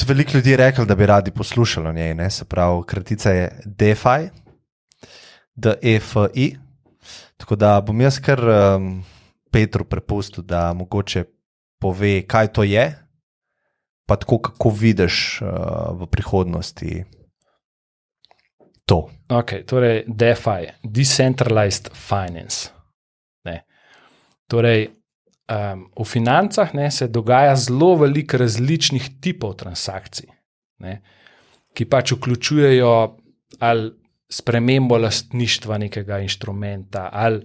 tudi veliko ljudi rekli, da bi radi poslušali o njej, ne? Se pravi, kratica je DeFi, DeFi, tako da bom jaz kar Petru prepustil, da mogoče pove, kaj to je, pa tako, kako vidiš v prihodnosti to. Ok, torej DeFi, Decentralized Finance. Ne. Torej, v financah se dogaja zelo veliko različnih tipov transakcij, ne, ki pač vključujejo ali spremembo lastništva nekega inštrumenta, ali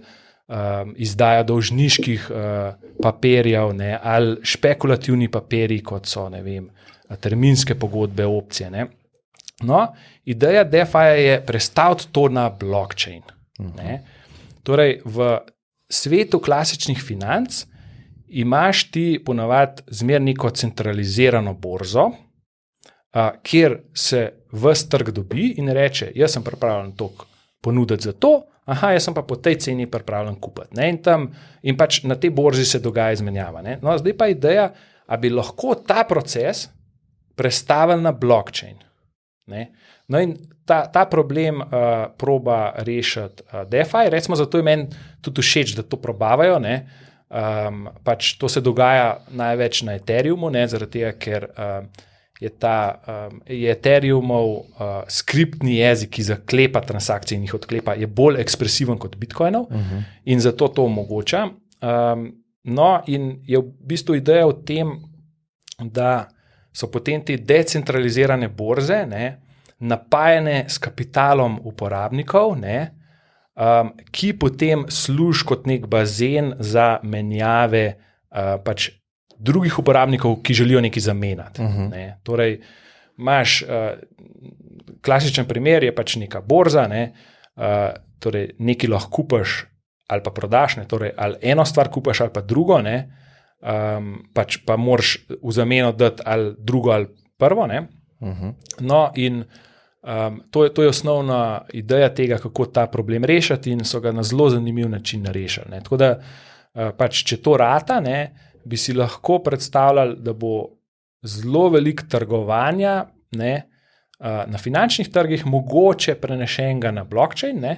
izdaja dolžniških papirjev, ne, ali špekulativni papirji, kot so, ne vem, terminske pogodbe, opcije. Ne. No, ideja DeFi je prestaviti to na blockchain. Ne. Torej, v svetu klasičnih financ imaš ti ponavadi zmer neko centralizirano borzo, kjer se ves trg dobi in reče, jaz sem pripravljen toliko ponuditi za to, jaz sem pa po tej ceni pripravljen kupiti. Ne? In pač na tej borzi se dogaja izmenjava. Ne? No, zdaj pa ideja, a bi lahko ta proces prestavili na blockchain. Ne? No in ta problem proba rešiti DeFi, recimo zato je meni tudi všeč, da to probavajo, ne? Pač to se dogaja največ na Ethereumu, ne, zaradi tega, ker je Ethereumov skriptni jezik, ki zaklepa transakcije in jih odklepa, je bolj ekspresiven kot Bitcoinov in zato to omogoča. No in je v bistvu ideja v tem, da so potem te decentralizirane borze, ne, napajene s kapitalom uporabnikov, ne, ki potem služi kot nek bazen za menjave pač drugih uporabnikov, ki želijo nekaj zamenjati. Ne. Torej, imaš klasičen primer je pač neka borza, ne, torej nekaj lahko kupaš ali pa prodaš, ne, torej ali eno stvar kupaš ali pa drugo, ne, pač pa moraš v zameno dati ali drugo ali prvo. Ne. No in to je osnovna ideja tega, kako ta problem rešiti in so ga na zelo zanimiv način rešili. Ne. Tako da, pač, če to rata, ne, bi si lahko predstavljali, da bo zelo veliko trgovanja, ne, na finančnih trgih mogoče prenešenega na blockchain. Ne.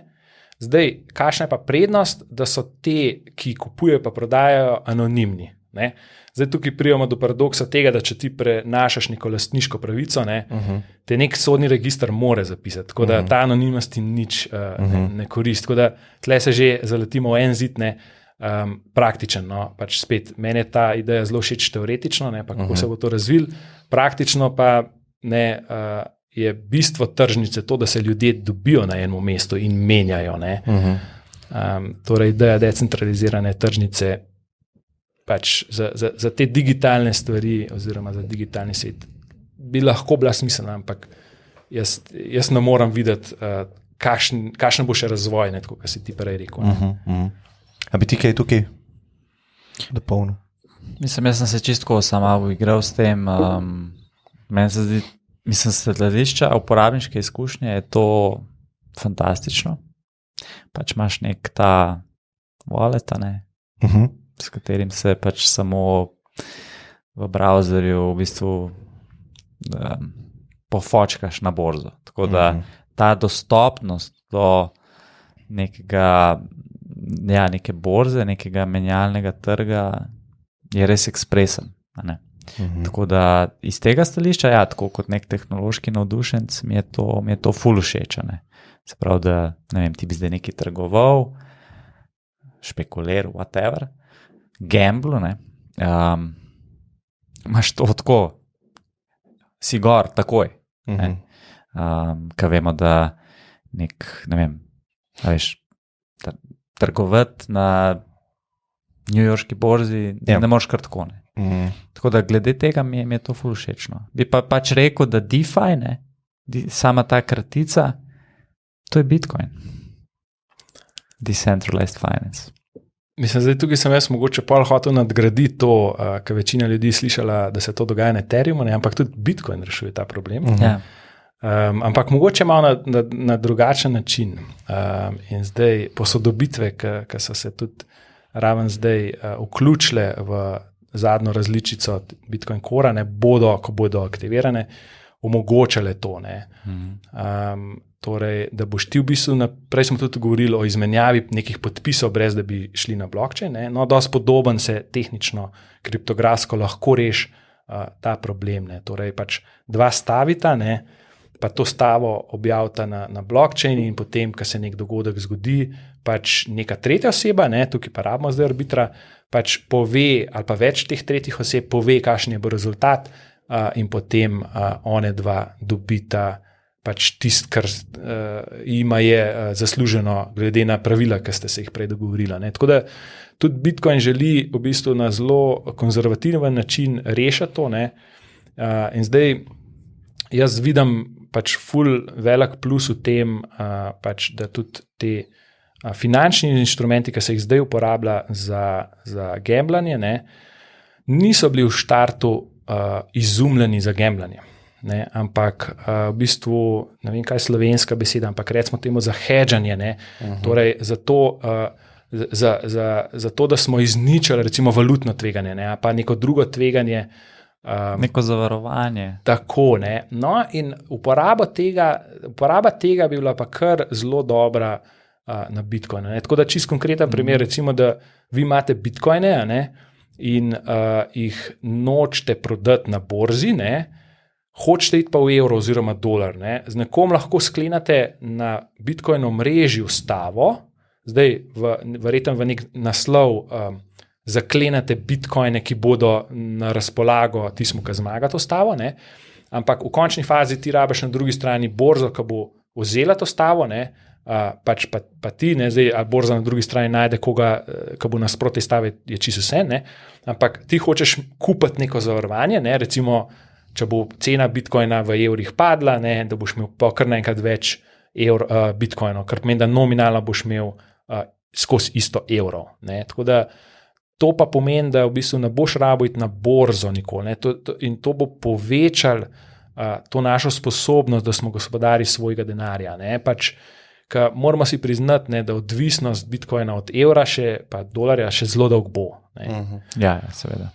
Zdaj, kakšna je pa prednost, da so te, ki kupujejo pa prodajajo, anonimni. Ne. Zdaj tukaj pridemo do paradoksa tega, da če ti prenašaš neko lastniško pravico, ne, te nek sodni register more zapisati, tako da ta anonimnost ti nič ne koristi. Tako da tle se že zaletimo v en zid, ne, praktičen. No, pač spet, meni je ta ideja zelo všeč teoretično, ne, pa kako se bo to razvil, praktično pa ne, je bistvo tržnice to, da se ljudje dobijo na enem mestu in menjajo. Ne. Torej, ideja decentralizirane tržnice pač za te digitalne stvari oziroma za digitalni svet bi lahko bila smiselna, ampak jaz ne moram videti, kakšen bo še razvoj, ne, tako, kot si ti prej rekel. A bi ti kaj tukaj dopolnil? Mislim, jaz sem se čisto sama igral s tem. Meni se zdi, gledišča uporabniške izkušnje je to fantastično. Pač imaš nek ta wallet, ne, s katerim se pač samo v browserju v bistvu pofočkaš na borzo. Tako da ta dostopnost do neke borze, nekega menjalnega trga je res ekspresen. Ne? Tako da iz tega stališča, ja, tako kot nek tehnološki navdušenc, mi je to ful všeč. Se pravi, da ne vem, ti bi zdaj nekaj trgoval, špekuliral, whatever, gamble, ne, imaš to tako, si gor takoj. Kaj vemo, da ne vem, veš, trgovati na newyorški borzi ne moreš kar tako. Ne. Tako da glede tega mi je to ful všečno. Bi pa pač rekel, da DeFi, ne, sama ta kratica, to je Bitcoin. Decentralized Finance. Mislim, zdaj tukaj sem jaz mogoče pol hotel nadgraditi to, ker večina ljudi slišala, da se to dogaja na Ethereumu, ne, ampak tudi Bitcoin rešuje ta problem. Ampak mogoče malo na drugačen način. In zdaj posodobitve, ki so se tudi raven zdaj vključile v zadnjo različico Bitcoin Core, ne bodo, ko bodo aktivirane, omogočale to. Torej, da boš ti v bistvu, prej smo tudi govorili o izmenjavi nekih podpisov, brez da bi šli na blockchain. No, dosti podoben se tehnično, kriptografsko lahko reši ta problem. Torej, pač dva stavita, pa to stavo objavita na blockchain in potem, ko se nek dogodek zgodi, pač neka tretja oseba, tukaj pa rabimo zdaj arbitra, pač pove, ali pa več teh tretjih oseb pove, kakšen je bo rezultat in potem one dva dobita pač tisto, kar ima je zasluženo, glede na pravila, ki ste se jih prej dogovorili. Tako da tudi Bitcoin želi v bistvu na zelo konzervativen način rešiti to. In zdaj jaz vidim pač ful velik plus v tem, pač, da tudi te finančni inštrumenti, ki se jih zdaj uporablja za gamblanje, niso bili v štartu izumljeni za gamblanje. Ampak v bistvu, ne vem, kaj je slovenska beseda, ampak recimo temu za hedžanje. Torej, za to, da smo izničili recimo valutno tveganje, pa neko drugo tveganje. Neko zavarovanje. Tako, No, in uporaba tega bi bila pa kar zelo dobra na Bitcoinu. Tako da čist konkreten primer, recimo, da vi imate Bitcoine in jih nočete prodati na borzi, hočete iti pa v evro oziroma dolar. Z nekom lahko sklenete na Bitcoin omrežju stavo, zdaj verjetno v nek naslov zaklenete Bitcoine, ki bodo na razpolago tismu, ki zmaga to stavo, ampak v končni fazi ti rabiš na drugi strani borzo, ki bo vzela to stavo, pač pa ti, zdaj a borza na drugi strani najde koga, ki bo nasproti stave, je čisto vse, ampak ti hočeš kupiti neko zavarovanje, recimo, če bo cena Bitcoina v evrih padla, da boš imel pa kar naenkrat več Bitcoinov, kar pomeni, da nominalno boš imel skozi isto evro. Tako da to pa pomeni, da v bistvu ne boš rabo iti na borzo nikoli. In to bo povečalo to našo sposobnost, da smo gospodari svojega denarja. Pač, moramo si priznati, da odvisnost Bitcoina od evra pa dolarja še zelo dolgo bo. Ja, seveda.